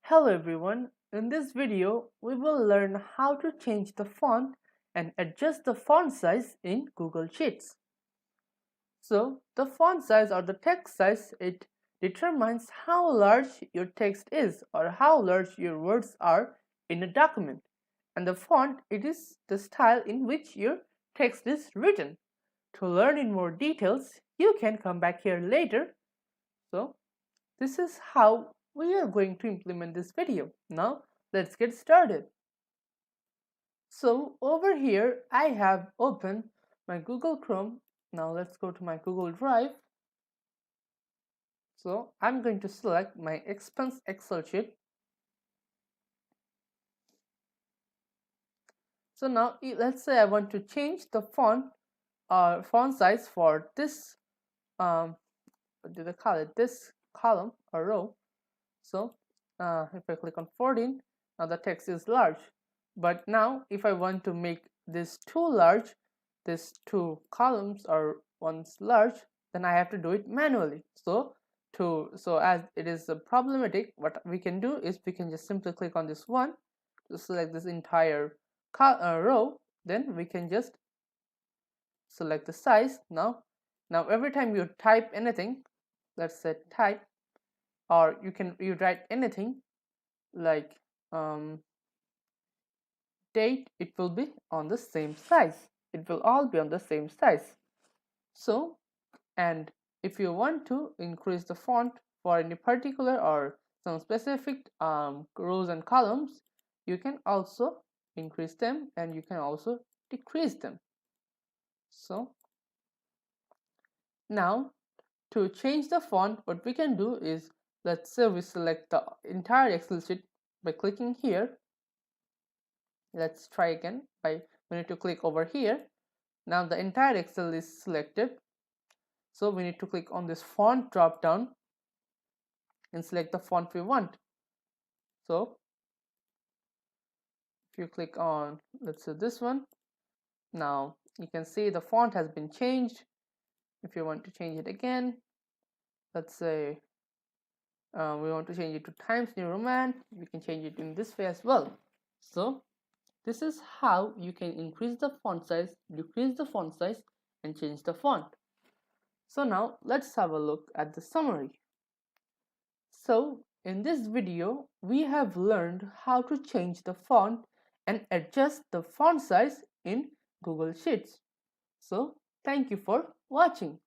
Hello everyone, in this video we will learn how to change the font and adjust the font size in Google Sheets. So the font size or the text size, it determines how large your text is or how large your words are in a document, and the font, it is the style in which your text is written. To learn in more details, you can come back here later. So this is how we are going to implement this video. Now let's get started. So over here I have opened my Google Chrome. Now let's go to my Google Drive. So I'm going to select my expense Excel sheet. So now let's say I want to change the font size for this what do they call it, this column or row. So if I click on 14, now the text is large. But now if I want to make this too large, these two columns or ones large, then I have to do it manually. So as it is problematic, what we can do is we can just simply click on this one to select this entire row. Then we can just select the size. Now every time you type anything, let's say type, or you write anything like date, it will be on the same size. It will all be on the same size. So, and if you want to increase the font for any particular or some specific rows and columns, you can also increase them and you can also decrease them. So now to change the font, what we can do is, let's say we select the entire Excel sheet by clicking here. Let's try again. We need to click over here. Now the entire Excel is selected, so we need to click on this font drop down and select the font we want. So if you click on, let's say this one, now you can see the font has been changed. If you want to change it again, let's say we want to change it to Times New Roman, we can change it in this way as well. So this is how you can increase the font size, decrease the font size, and change the font. So now let's have a look at the summary. So in this video, we have learned how to change the font and adjust the font size in Google Sheets. So thank you for watching.